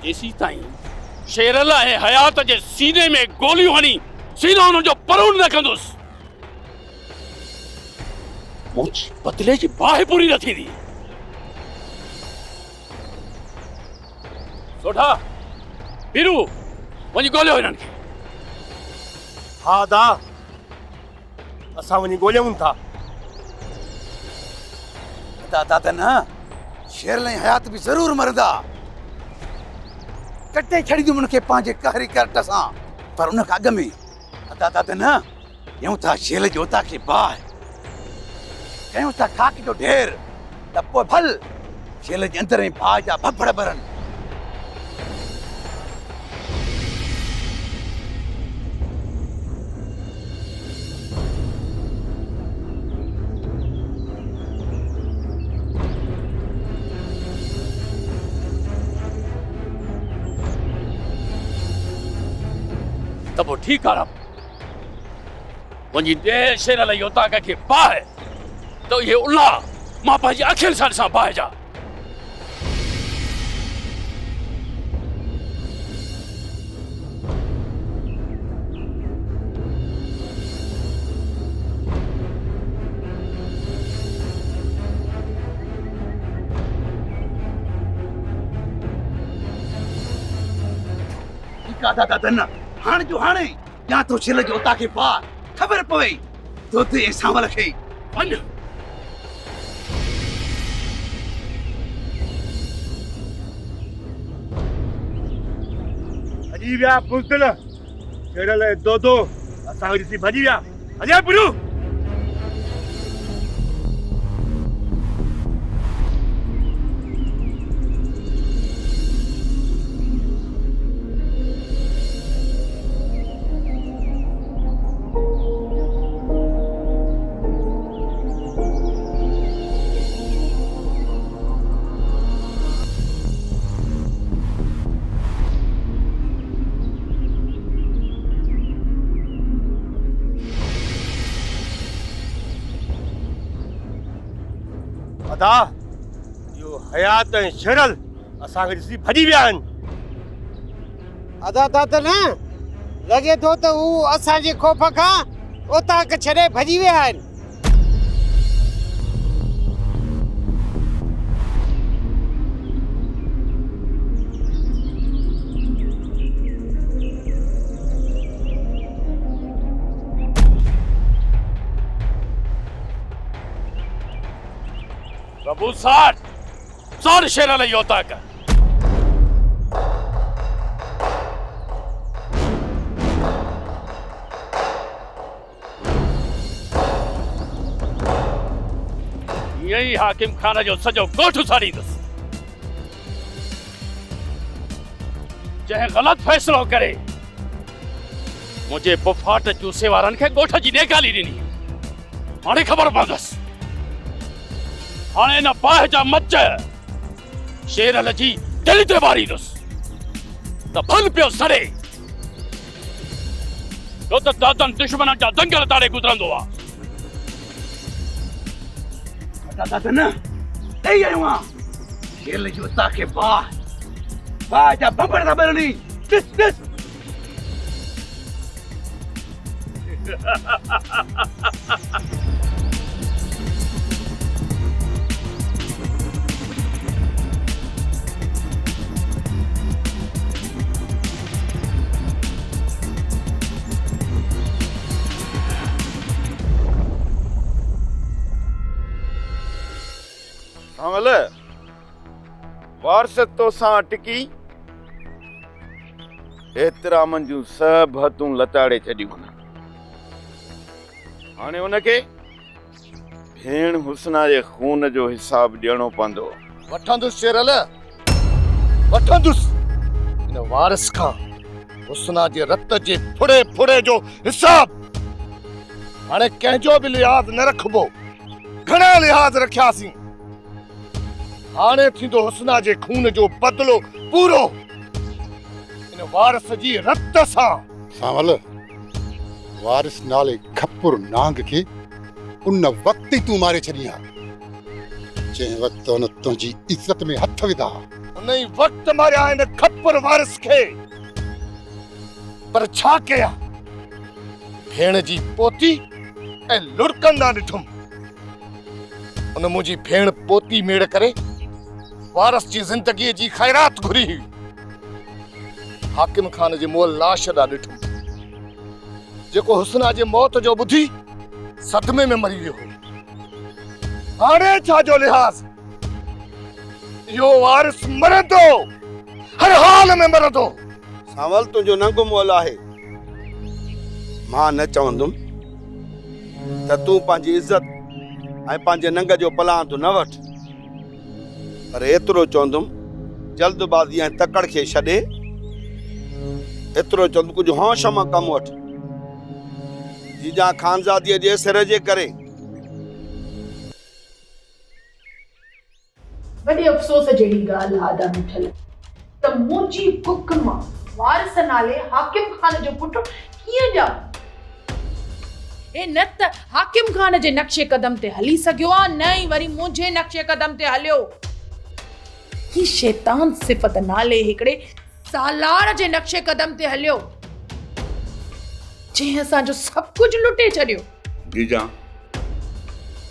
जेसी ताईं शेरल ऐं हयात जे सीने में गोलियूं हणी सीनो हुननि जो परूण न कंदुसि मुंहिंजी बदिले जी बाहि पूरी न थींदी। सोढा बीरू वञी ॻोल्हियो हिननि खे। हाँ दा असां वञी ॻोल्हियूं था। दादा त न शेरल ऐं हयात बि ज़रूर मरंदा। कटे छॾींदियूं उनखे पंहिंजे कहरी करट सां। पर उन खां अॻु में दादा त न ॾियूं था शेरल जे उता खे बाहि कयूं था खाक जो ढेर त पोइ भल शेरल जे अंदर में भाउ जा भफड़ भरनि। त पोइ ठीकु आहे वञी ॾे शेरल जी उताक खे बाहि त इहे उल्हा मां पंहिंजी अखियुनि सां ॾिसां बाहि जा। दादा तन हाणे जो हाणे या तो शेरल जो उता खे बाहि ख़बर पवे तो ते सांवल खे वञ। भॼी विया बुज़दिल शेरल ऐं दोदो असां ॾिसी भॼी विया। हलिया पुरू अदा यो हयात ऐं शेरल असांखे ॾिसी भॼी विया आहिनि। अदा दादा न लॻे थो त हू असांजे ख़ौफ़ खां उताक छॾे भॼी विया आहिनि। प्रभु साठ शेरल जी उताक। यही हाकिम खाना जो सजो गोठ साड़ींदुसि जंहिं ग़लत फ़ैसिलो करे मुंहिंजे बुफाट चूसे वारनि खे गोठ जी नेगाली ॾिनी। हाणे ख़बर पवंदसि हाणे न बाहि जा मच शेरल जी दिलि ते वारींदुसि त भल पियो सड़े छो त दादन दुश्मन जा दंगल ताड़े गुज़रंदो आहे। दादा त न ॾेई आयो आहियां शेरल जी उता खे बाहि जा भफड़ था भरणी। ॾिस ॾिस सांवल वारस तो सां टिकी एतिरामनि जूं सभु हथूं लताड़े छॾियूं। हाणे उनखे भेण हुस्ना जे खून जो हिसाब ॾियणो पवंदो। वठंदुसि शेरल वठंदुसि इन वारिस खां हुस्ना जे रत जे फुड़े फुड़े जो हिसाब। हाणे कंहिंजो बि लिहाज़ न रखबो। घणा लिहाज़ रखियासीं। हाणे थींदो हुस्ना जे खून जो बदलो पूरो इन वारिस जी रत सां। सांवल वारिस नाले खपुर नांग खे उन वक्त ही तू मारे छॾी हा जंहिं वक़्तु हुन तुंहिंजी इज़त में हथ विधा। उन ई वक्त मारिया इन खप्पर वारिस खे। पर छा कया? भेण जी पोती ऐं लुड़कंदा ॾिठुम। उन मुंहिंजी भेण पोती मेड़ करे वारस जी ज़िंदगीअ जी ख़ैरात घुरी हुई। हाकिम खान जे मुंहुं लाश ॾा ॾिठुम, जेको हुस्ना जे मौत जो ॿुधी सदमे में मरी वियो हो। हाणे छा जो लिहाज़? इहो वारिस मरंदो, हर हाल में मरंदो। सावल तुंहिंजो नंग मोल आहे। मां न चवंदुमि त तूं पंहिंजी इज़त ऐं पंहिंजे नंग जो पलां तूं न वठ, पर एतिरो चवंदुमि जल्दबाज़ी ऐं तकड़ खे छॾे एतिरो चवंदुमि कुझु होश मां कमु वठ। जीजा ख़ानज़ादीअ जे सिर जे करे वॾे अफ़सोस जहिड़ी ॻाल्हि आहे आदा मिठल त मुंहिंजी बुक मां वारिस नाले हाकिम खान जो पुटु कीअं ॼाओ? ए न त हाकिम खान जे नक्शे कदम ते हली सघियो आहे, न ई वरी मुंहिंजे नक्शे कदम ते हलियो। ही शैतान सिफ़त नाले हिकिड़े सालार जे नक्शे कदम ते हलियो, जंहिं असांजो सभु कुझु लुटे छॾियो। जीजा,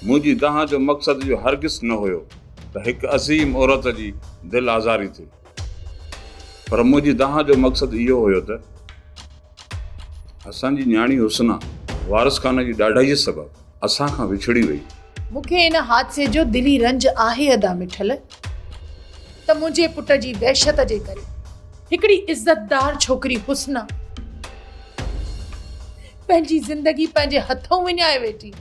मुंहिंजी तव्हां जो मक़सद जो हरगिज़ न हुयो त हिकु अज़ीम औरत जी दिलि आज़ारी थिए, पर मुंहिंजी तव्हां जो मक़सद इहो हुयो त असांजी न्याणी हुस्ना वारिस खान जी ॾाढाई सबबु असां खां विछड़ी वई। मूंखे इन हादसे जो दिली रंज आहे अदा मिठल त मुंहिंजे पुट जी वहशत जे करे हिकिड़ी इज़तदार छोकिरी हुस्ना पंहिंजी ज़िंदगी पंहिंजे हथों विञाए वेठी।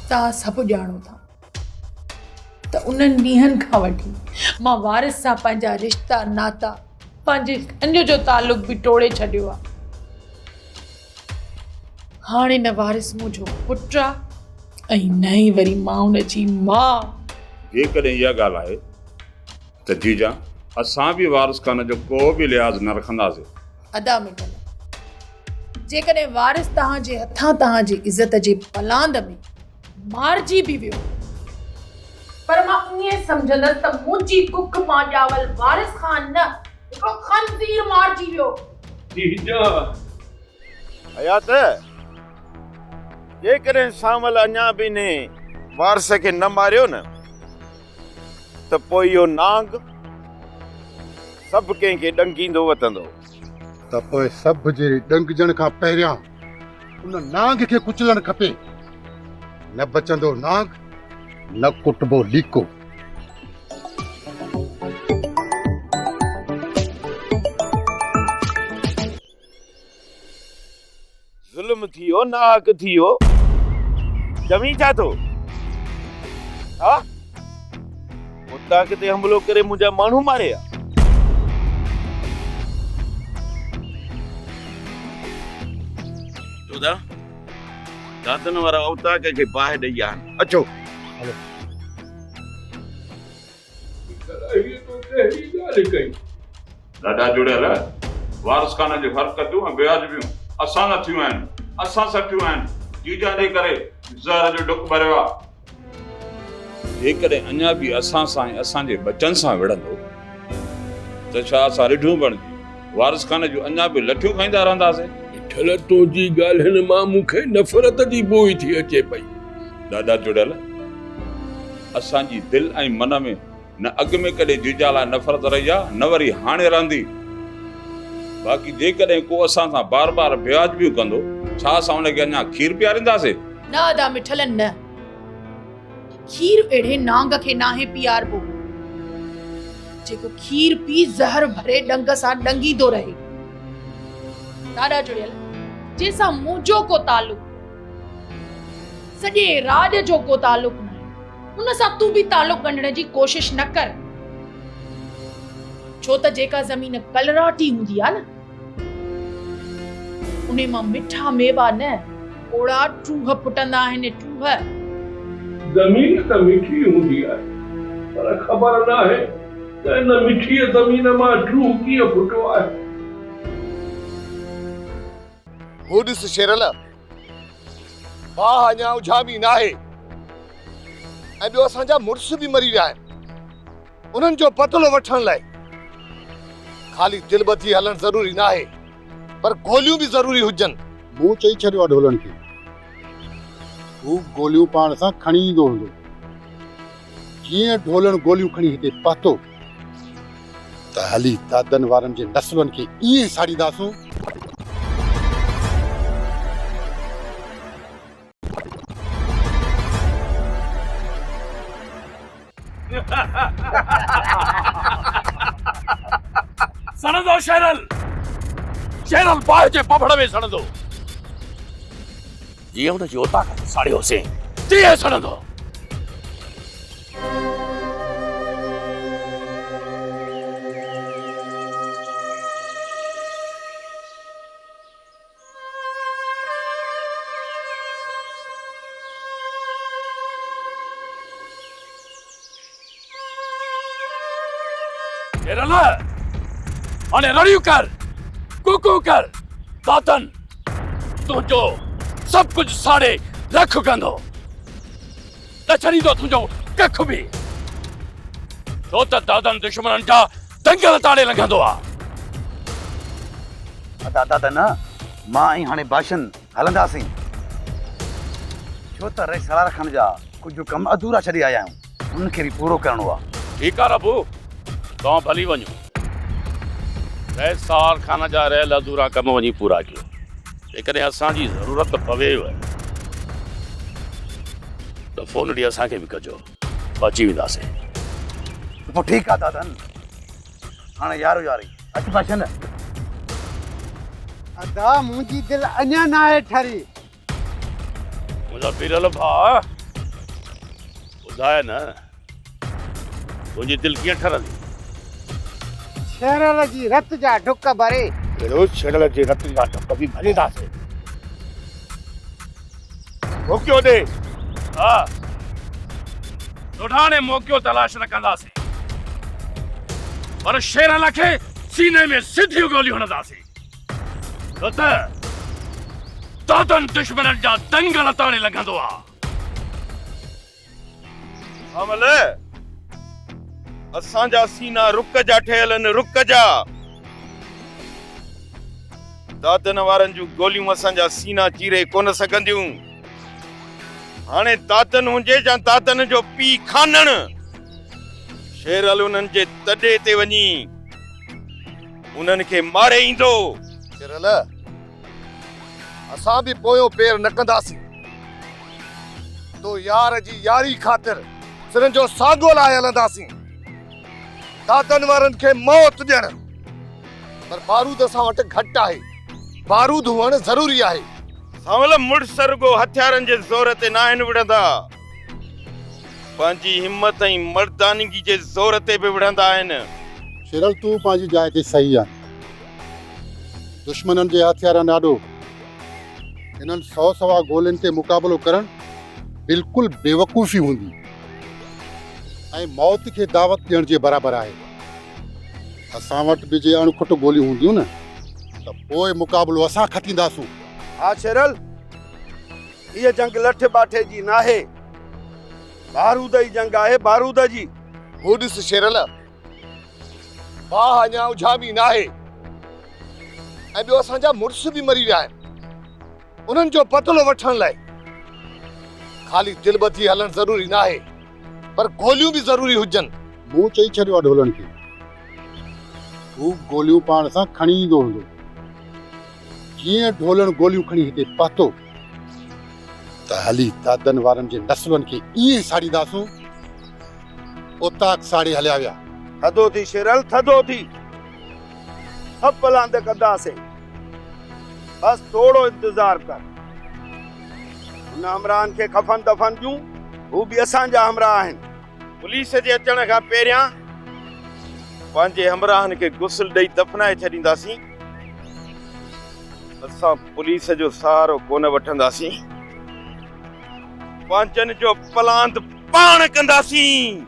तव्हां सभु ॼाणो था त उन्हनि ॾींहंनि खां वठी मां वारिस सां पंहिंजा रिश्ता नाता पंहिंजे खंज जो तालुक बि टोड़े छॾियो आहे। हाणे न वारिस मुंहिंजो पुटु आहे ऐं न ई वरी मां उन जी माउ। जेकॾहिं इहा ॻाल्हि आहे त जीजा असां बि वारिस खान जो को बि लिहाज़ न रखंदासीं। अदा मिठल, जेकॾहिं वारिस तव्हांजे हथां तव्हांजी इज़त जे पलांद में मारिजी बि वियो, पर मां ईअं सम्झंदसि त मुंहिंजी कुख मां ॼावल वारिस खान न हिकिड़ो खंज़ीर मारिजी वियो। जीजा हयात, जेकॾहिं सावल अञा बि ने वारिस खे न मारियो न त पोइ इहो नांग सभु कंहिंखे ॾंगींदो वतंदो। त पोइ सभु जे ॾंगजण खां पहिरियां उन नांग खे कुचलणु खपे। न बचंदो नांग, न कुटबो लीको। ज़ुल्म थियो, नाहक थियो, चवी छा थो? हा, मुताक़ ते हमलो करे मुंहिंजा माण्हू मारिया। चोदा दातन वारा अवताक खे बाहि ॾेई आहिनि। अचो ॾाढा जुड़ियल वारिस खान जूं हरकतूं ऐं बेवाजिबियूं असां न थियूं आहिनि, असां सठियूं आहिनि। जीजा जे करे ज़हर जो डुक भरियो आहे। जेकॾहिं अञा बि असां सां ऐं असांजे बचनि सां विढ़ंदो त छा असां रिढूं बणिजी वारिस खान जूं अञा बि लठियूं खाईंदा रहंदासीं? ठल तुंहिंजी ॻाल्हियुनि मां मूंखे नफ़रत जी बोई थी अचे पई। ॾाढा जुड़ियल असांजी दिलि ऐं मन में न अॻु में कॾहिं जीजा लाइ नफ़रत रही आहे, न वरी हाणे रहंदी। बाक़ी जेकॾहिं को असां सां बार बार बेवाजिबियूं कंदो, छा असां हुनखे अञा खीर पीआरींदासीं? न अदा मिठल न, खीर अहिड़े नांग खे नाहे पीआरबो जेको खीर पी ज़हर भरे ॾंग सां ॾंगीदो रहे। ॾाढा जुड़ियल जंहिंसां मुंहिंजो को तालुक, सॼे राज जो को तालुक न आहे, उन सां तूं बि तालुक ॻंढण जी कोशिश न कर। छो त जेका ज़मीन कलराटी हूंदी आहे न, उन मां मिठा मेवा न ओड़ा टूह फुटंदा आहिनि। टूह ज़मीन त मिठी हूंदी आहे, पर ख़बर न आहे त इन मिठी ज़मीन मां टूह कीअं फुटियो आहे। हू ॾिस शेरल, बाहि अञा उझामी न आहे ऐं ॿियो असांजा मुड़ुस बि मरी विया आहिनि। उन्हनि जो बदिलो वठण लाइ खाली दिलबधी हलण ज़रूरी न आहे, पर गोलियूं बि ज़रूरी हुजनि। मूं चई छॾियो आहे ढोलण खे, हू गोलियूं पाण सां खणी ईंदो हूंदो। जीअं ढोलण गोलियूं खणी हिते पहुतो त हली दादन वारनि जे नस्लनि खे ईअं साड़ींदासूं सणंदो शेरल, शेरल बाहि जे पफड़ में सणंदो। जीअं हुन जी औताक़त साड़ियोसीं तीअं सणंदो। शेरल हाणे रड़ियूं कर, कुकू कर, दातन तुंहिंजो सभु कुझु साड़े रख कंदो, न छॾींदो तुंहिंजो कख बि, छो त दादन दुश्मननि जा दंगल ताड़े लॻंदो आहे। दादन मां ऐं हाणे भाषण हलंदासीं, छो त सरार खान जा कुझु कम अधूरा छॾे आया आहियूं, उनखे बि पूरो करणो आहे। ठीकु आहे रबू, तव्हां भली वञो, सार खान जा रहियल अधूरा कम वञी पूरा कयो। जेकॾहिं असांजी ज़रूरत पवे त फोन ॾी असांखे बि कजो, अची वेंदासीं। पोइ ठीकु आहे दादन, हाणे यारो यारी अच भाषण। अदा मुंहिंजी दिलि अञा न आहे ठरी। मुंहिंजा पीरल भाउ ॿुधाए न, तुंहिंजी दिलि कीअं ठरंदी? शेरल जी रत जा ढुक भरे। अहिड़ो शेरल जे रत जा ढुक बि भरींदासीं। मोकियो ॾे। हा, सुठाणे मोकियो तलाश न कंदासीं, पर शेरल खे सीने में सिधियूं गोलियूं हणंदासीं, छो त दादन दुश्मननि जा दंगल ताणे लॻंदो आहे। अमल असांजा सीना रुक जा ठहियल आहिनि, रुक जा। दादन वारनि जूं गोलियूं असांजा सीना चीरे कोन सघंदियूं। हाणे दादन हुजे या दादन जो पी खानण, शेरल उन्हनि जे तॾे ते वञी उन्हनि खे मारे ईंदो। शेरल असां बि पोयों पेर न कंदासीं, तो यार जी यारी ख़ातिर सिरनि जो साॻो लाइ हलंदासीं। दादन वारनि खे मौत ॾियण, पर बारूद असां वटि घटि आहे, बारूद हुअण ज़रूरी आहे। सावल मुड़स रुगो हथियारनि जे ज़ोर ते न आहिनि विढ़ंदा, पंहिंजी हिम्मत ऐं मर्दानगी जे ज़ोर ते बि विढ़ंदा आहिनि। शेरल तूं पंहिंजी जाइ ते सही आहे। दुश्मननि जे हथियारनि ॾाढो, इन्हनि 100 सवा गोलियुनि ते मुक़ाबिलो करणु बिल्कुलु बेवकूफ़ी हूंदी ऐं मौत खे दावत ॾियण जे बराबरि आहे। असां वटि बि जे अणखुट गोलियूं हूंदियूं न त पोइ मुक़ाबिलो असां खटींदासूं। हा शेरल, ये जंग लठ बाठे जी ना है, बारूद जी जंग आहे, बारूद जी। हो ॾिस शेरल, बाह अञा उझामी न आहे ऐं ॿियो असांजा मुड़ुस बि मरी विया आहिनि। उन्हनि जो बदिलो वठण लाइ खाली दिलबधी हलण ज़रूरी न आहे, पर गोलियूं बि ज़रूरी हुजनि। मूं चई छॾियो आहे ढोलण खे, हू गोलियूं पाण सां खणी ईंदो हूंदो। जीअं ढोलण गोलियूं खणी हिते पहुतो त हली दादन वारनि जे नस्लनि खे ईअं साड़ींदासूं। ओताक साड़े हलिया विया। थधो थी शेरल, थधो थी, सब पलांद कंदासीं, बस थोड़ो इंतजार कर। हुन हमराहनि खे खफन दफन ॾियूं, हू बि असांजा हमराह आहिनि। पुलिस जे अचण खां पहिरियां पंहिंजे हमराहनि खे गुस्ल ॾेई दफ़नाए छॾींदासीं। असां पुलिस जो सहारो कोन वठंदासीं, पंहिंजनि जो पलांद पाण कंदासीं।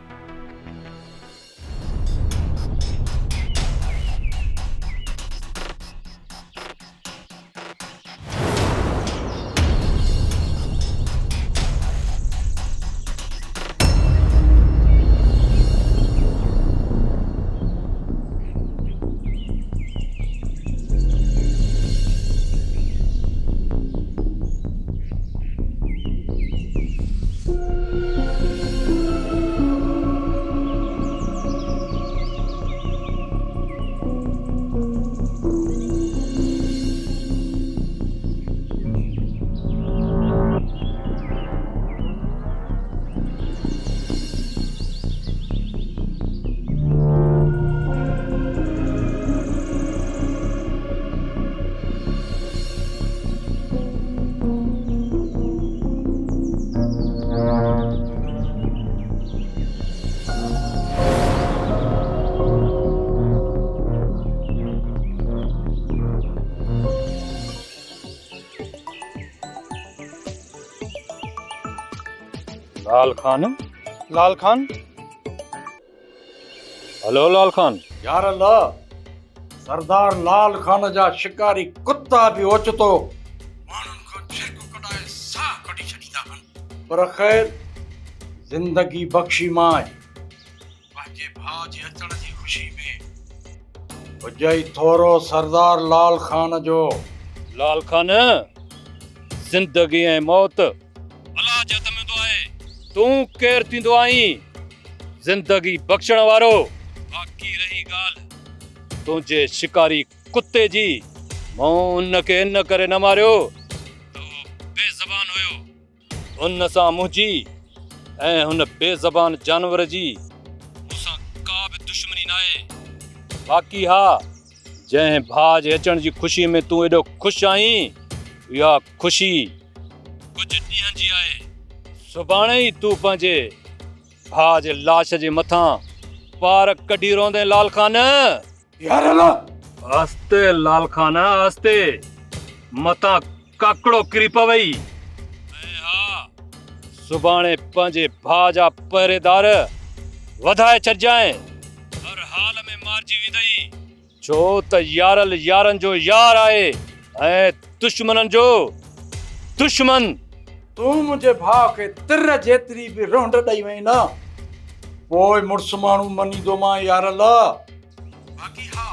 लाल खान लाल खान हलो लाल खान यार अल्लाह सरदार लाल खान जा शिकारी कुत्ता भी ओचितो माण्हुनि खां छेको कढाए साह कढी छॾींदा आहिनि पर ख़ैर ज़िंदगी बख़्शी माए पंहिंजे भाउ जे अचण जी ख़ुशी में हुजई थोरो सरदार लाल खान जो लाल खान ज़िंदगी ऐं मौत अलाह जे हथ में हूंदो आहे तूं केरु थींदो आहीं ज़िंदगी बख़्शण वारो बाक़ी रही ॻाल्हि तुंहिंजे शिकारी कुत्ते जी मूं उनखे इन करे न मारियो त उहो बेज़बान हुयो हुन सां मुंहिंजी ऐं हुन बेज़बान जानवर जी मूंसां का बि दुश्मनी न आहे बाक़ी हा जंहिं भाउ जे अचण जी ख़ुशी में तूं एॾो ख़ुशि आहीं इहा ख़ुशी कुझु ॾींहंनि जी आहे सुभाणे ई तूं पंहिंजे भाउ जे लाश जे मथां पार कढी रोंदे लाल खान यार अल्लाह आस्ते लाल खान आस्ते मथां काकड़ो किरी पवई ऐं हा सुभाणे पंहिंजे भाउ जा पहरेदार वधाए छॾजांइ हर हाल में मारिजी वेंदई छो त यारल यारनि जो यार आहे ऐं दुश्मननि जो दुश्मन तूं मुंहिंजे भाउ खे तिर जेतिरी बि रोंड ॾेई वई न पोइ मुड़ुसु माण्हू मञींदो मां यार अल्लाह बाक़ी हा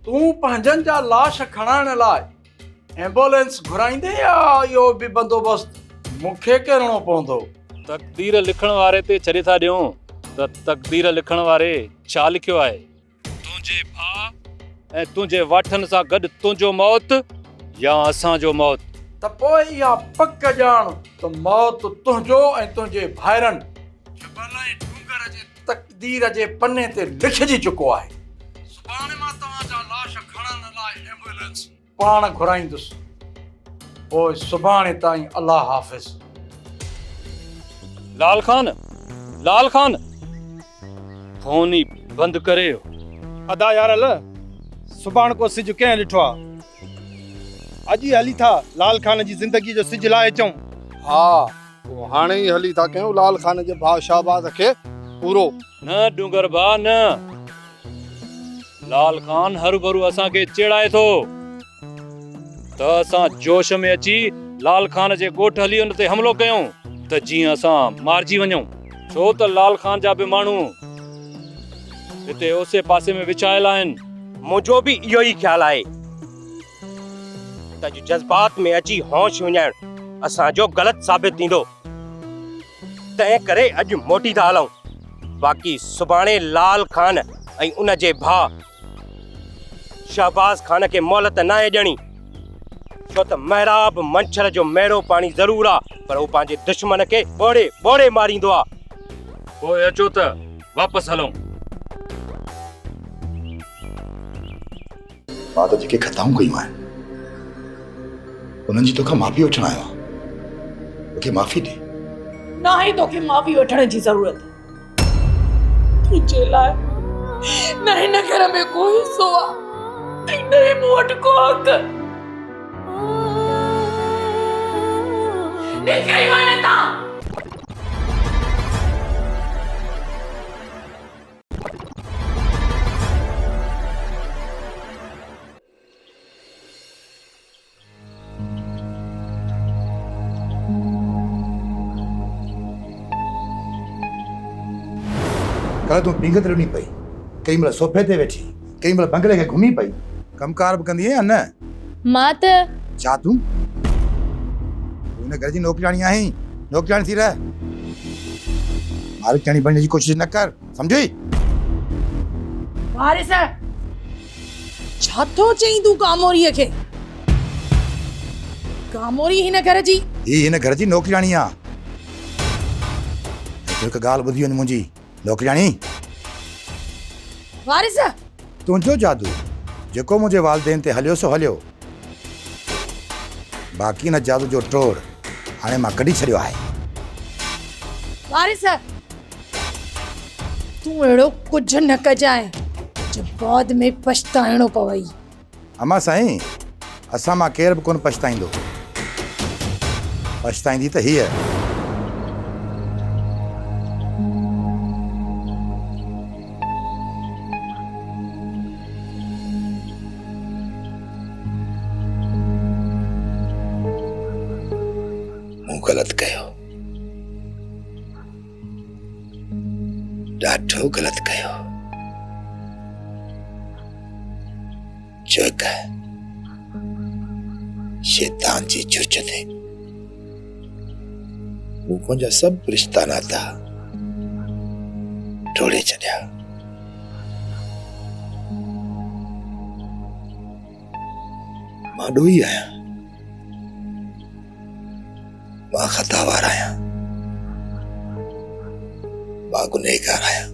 तूं पंहिंजनि जा लाश खणाइण लाइ एम्बुलेंस घुराईंदे या इहो बि बंदोबस्त मूंखे करणो पवंदो तक़दीर लिखण वारे ते छॾे था ॾियूं त तक़दीर लिखण वारे छा लिखियो आहे तुंहिंजे भाउ ऐं तुंहिंजे वाठनि सां गॾु तुंहिंजो मौत या असांजो मौत त पोइ इहा पक ॼाण त मौत तुंहिंजो ऐं तुंहिंजे भाइरनि जबल ऐं डूंगर जे तक़दीर जे पने ते लिखिजी चुको आहे सुभाणे मां तव्हांजा लाश खणण लाइ एम्बुलेंस पाण घुराईंदुसि पोइ सुभाणे ताईं अल्लाह हाफ़िज़ लाल खान फोन ई बंदि करे अदा यार अल्लाह सुभाणे को सिज कंहिं ॾिठो आहे अॼु ई हली था लाल खान जी ज़िंदगी जो सिज लाइ अचूं हा पोइ हाणे ई हली था कयूं लाल खान जे भाउ शाहबाज़ खे पूरो न डूंगर भा न लाल खान हरू भरू असांखे चिड़ाए थो त असां जोश में अची लाल खान जे ॻोठ हली हुन ते हमिलो कयूं त जीअं असां मारिजी वञूं छो त लाल खान जा बि माण्हू हिते ओसे पासे में विछायल आहिनि मुंहिंजो बि इहो ई ख़्यालु आहे त जज़्बात में अची होश विञाइण असांजो ग़लति साबित थींदो तंहिं करे अॼु मोटी था हलूं बाक़ी सुभाणे लाल खान ऐं उन जे भाउ शहबाज़ खान खे मोहलत न आहे ॾियणी छो त महराब मंछर जो मेड़ो पाणी ज़रूरु आहे पर उहो पंहिंजे दुश्मन खे ॿोड़े ॿोड़े मारींदो आहे पोइ अचो त वापसि हलूं मां त जेके ख़ताऊं कयूं आहिनि उन्हनि जी तोखां माफ़ी वठण आयो आहियां मूंखे माफ़ी ॾे ना ही तोखे माफ़ी वठण जी ज़रूरत तुंहिंजे लाइ न हिन घर में को हिस्सो आहे न ही मूं वटि को हक़ निकिरी वञ तां कल तूं पींगत रहनी पई कई महिल सोफे ते वेठी कई महिल बंगले खे घुमी पई कमकार बि कंदी या न मां त छा तूं हिन घर जी नौकराणी आहीं नौकराणी थी रह मालिकाणी बणण जी कोशिश न कर सम्झी वारिस छा थो चई तूं कामोरीअ खे कामोरी हिन घर जी ही हिन घर जी नौकराणी आहे हिकु ॻाल्हि ॿुधी वञ मुंहिंजी नौकराणी वारिस तुंहिंजो जादू जेको मुंहिंजे वालदेन ते हलियो सो हलियो बाक़ी न जादू जो टोड़ हाणे मां कढी छॾियो आहे वारिस तूं अहिड़ो कुझु न कजांइ जो बाद में पछताइणो पवई अमा साईं असां मां केर बि कोन पछताईंदो पछताईंदी त हीअ गलत कयो, ॾाढो गलत कयो। चोक शैतान जी चुच थे मुंहिंजा सभु रिश्ता नाता टोड़े छॾिया। मां ॾोही आहियां, मां ख़तावार आहियां, मां गुनहगार आहियां।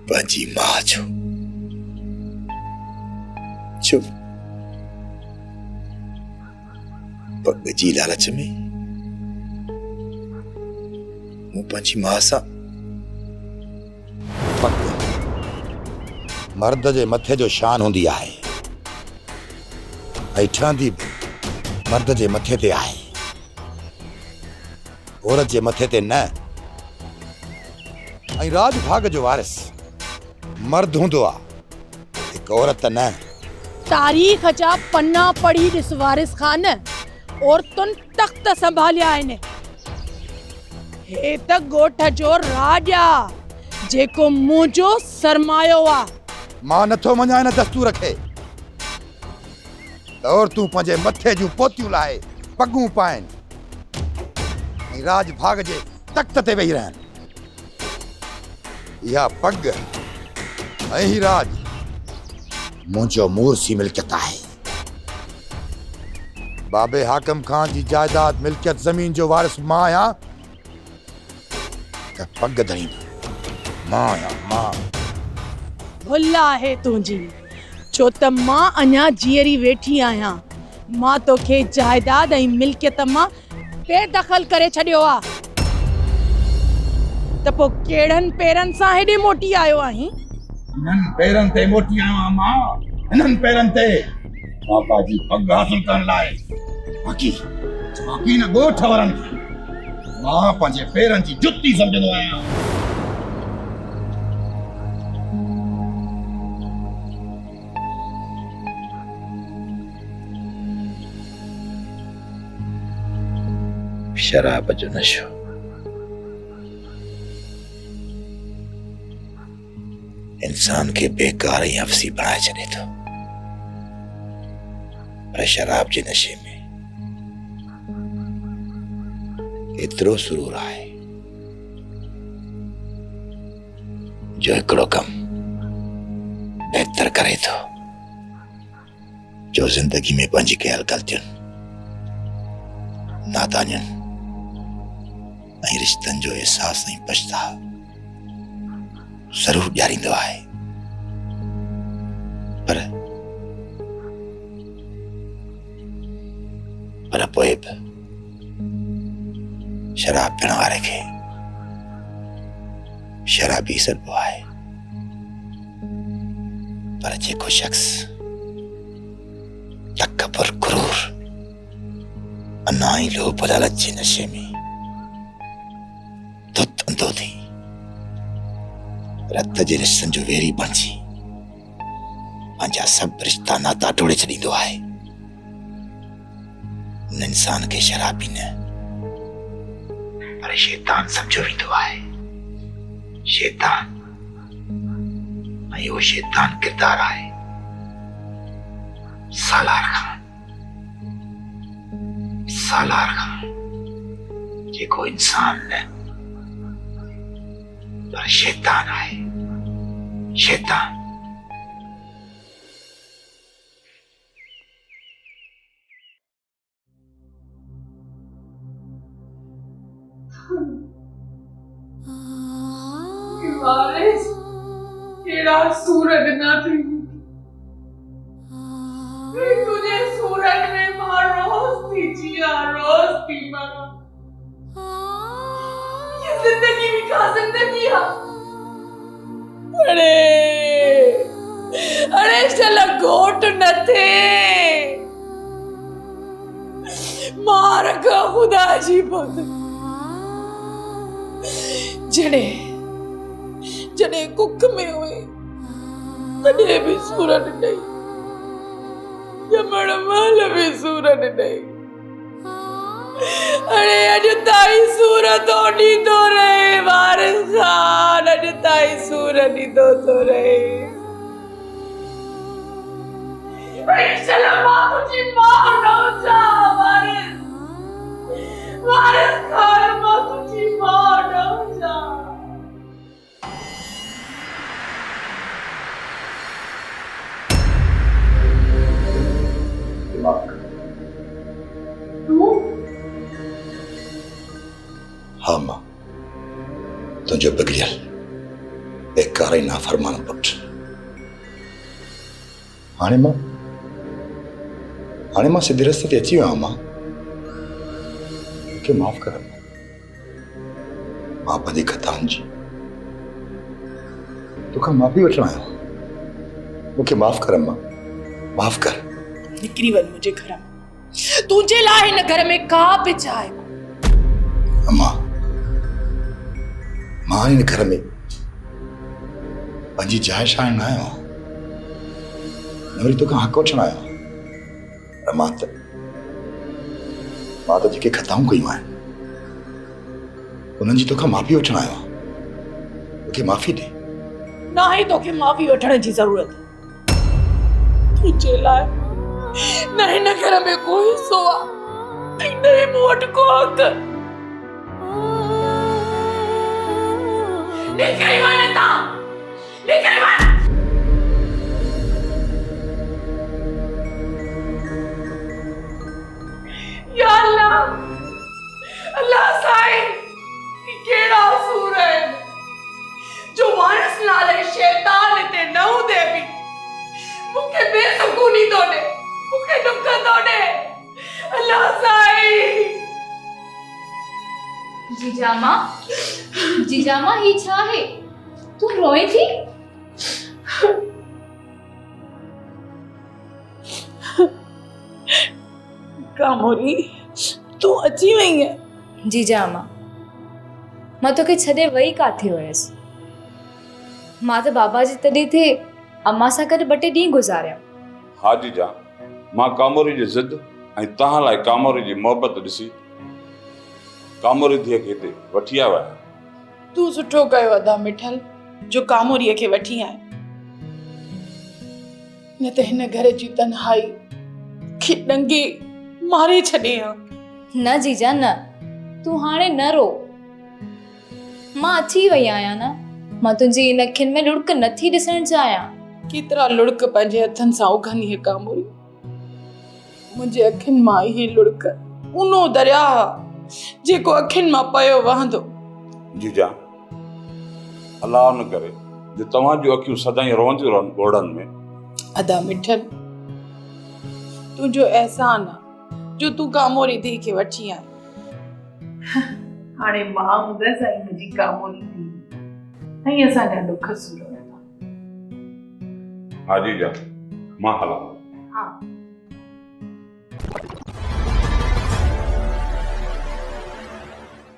पंहिंजी मां जो चुप पग जी लालच में मूं पंहिंजी मां सां पग मर्द जे मथे जो शान हूंदी आहे ऐं ठहंदी बि मर्द जे मथे ते आहे, औरत जे मथे ते न। ऐं राज भाग जो वारिस मर्द हूंदो आहे, हिकु औरत न। तारीख़ जा पन्ना पढ़ी ॾिस वारिस खान, औरतुनि तख़्त संभालिया आहिनि। हे त ॻोठ जो राज आहे जेको मुंहिंजो सरमायो आहे। मां नथो मञां हिन दस्तूर खे। औरतूं पंहिंजे मथे जूं पोतियूं लाहे पगूं पाइनि ऐं राज भाग जे तख़्त ते वेही रहनि। इहा पग ऐं ही राज मुंहिंजो मूर्सी मिल्कियत आहे। बाबे हाकिम खान जी जायदाद मिल्कियत ज़मीन जो वारिस मां आहियां त पग धरींदो मां आहियां, मां। भुल आहे तुंहिंजी, छो त मां अञा जीअरी वेठी आहियां। मां तोखे जायदाद ऐं मिल्कियत मां बेदख़ल करे छॾियो आहे, त पोइ कहिड़नि पेरनि सां हेॾे मोटी आयो आहीं? हिननि पेरनि ते मोटी आहियां मां, हिननि पेरनि ते बाबा जी पग हासिल करण लाइ। बाक़ी न ॻोठ वारनि खे मां पंहिंजे पेरनि जी जुती सम्झंदो आहियां। शराब जो नशो इंसान के बेकार ही अफसी बनाए छॾे थो, पर शराब जे नशे में एतिरो सुरूर आहे जो हिकिड़ो कम बहितर करे थो, जो जिंदगी में पंहिंजी कयल ग़लतियुनि, नादानियुनि ऐं रिश्तनि जो एहसास ऐं पछताव ज़रूर ॾियारींदो आहे। पर पोइ बि शराब पीअण वारे खे शराबी सॾिबो आहे। पर जेको शख्स तकबर, गुरूर, अना ऐं लोभ लालच जे नशे में धुत अंधो थी रत जे रिश्तनि जो वेरी बणिजी पंहिंजा सभु रिश्ता नाता टोड़े छॾींदो आहे, उन इंसान खे शराबी न पर शैतान सम्झो वेंदो आहे। शैतान ऐं उहो शैतान किरदार आहे सालार खान। सालार खान जेको इंसान न पर शैतान आहे, शैतान। वारिस केड़ा सूरज ना थी, तुझे सूरज में मां रोज थी जिया, रोज थी मरा। ये जिंदगी भी का जिंदगी है। अरे चला गोट न थे, मार का खुदा जी पग जड़े जड़े कुक में हुए तॾे भी सूरत नहीं, जमण माल भी सूरत नहीं। अरे अॼु ताईं सूर तो ॾींदो रहे वारिस खान, अॼु ताईं सूर ॾींदो तो रहे। चलो मां तुझी मां न हुजा वारिस, वारिस खान मां तुझी मां न हुजा। हाँ मां, तुंहिंजो बिगड़ियल बेकार ई नाफरमान पुट। हाणे मां सिधे रस्ते ते अची वियो आहियां। मां मूंखे माफ़ कर। मां पंहिंजी खताउनि जी तोखां माफ़ी वठण आयो आहियां। मूंखे माफ़ कर मां, माफ़ कर। निकिरी वञ मुंहिंजे घर मां। तुंहिंजे लाइ हिन घर में का बि जाइ कोन्हे। मां हिन घर में पंहिंजी जाइ ठाहिण न आयो आहियां, न वरी तोखां हक़ वठण आयो आहियां। मां त जेके खताऊं कयूं आहिनि उन्हनि जी तोखां माफ़ी वठण आयो आहियां। मूंखे माफ़ी ॾे। ना ही तोखे माफ़ी वठण जी ज़रूरत है। तुंहिंजे लाइ न हिन घर में को हिस्सो आहे, न ही मूं वटि को हक़। निकिरी वञ हितां, निकिरी वञ। या अल्लाह, अल्लाह साईं, ये केड़ा सूर है जो वारिस नाले शैतान ते न हुंदे भी मूंखे बेसुकूनी थो ॾे, मूंखे दुख थो ॾे। अल्लाह साईं। जीजामा ही छा है? तू रोए थी? कामोरी, तू अची वई है? जीजामा, मां तोखे छॾे वई काथे हुयसि। मां त बाबा जी तॾहिं थे अम्मा सां गॾु 2 टे ॾींहं गुज़ारिया। हा जीजा, मां कामोरी जी ज़िद ऐं तव्हां लाइ कामोरी जी मोहबत ॾिसी कामोरी धीअ खे हिते वठी आयो आहियां। तू सुठो कयो अदा मिठल जो कामोरीअ खे वठी आए, न त हिन घर जी तन्हाई खे डंगे मारे छॾे हा। न जीजा न, तू हाणे न रो। मां अची वई आहियां न। मां तुंहिंजी इन अखियुनि में लुड़क नथी ॾिसण चाहियां। केतिरा लुड़क पंहिंजे हथनि सां उघंदी है कामोरी। मुंहिंजे अखियुनि मां इहे लुड़क ऊनो दरिया जेको अखियुनि मां पयो वहंदो। जीजा, अल्लाह न करे जो तव्हां जूं अखियूं सदाईं रोहंदियूं रहनि ॻोड़नि में। अदा मिठल, तुंहिंजो एहसान आहे जो तूं कामोरी धीउ खे वठी आए। हाणे मां हूंदसि ऐं मुंहिंजी कामोरी धीउ, ऐं असांजा दुख सूर वेंदा। हा जीजा, मां हलां। हा।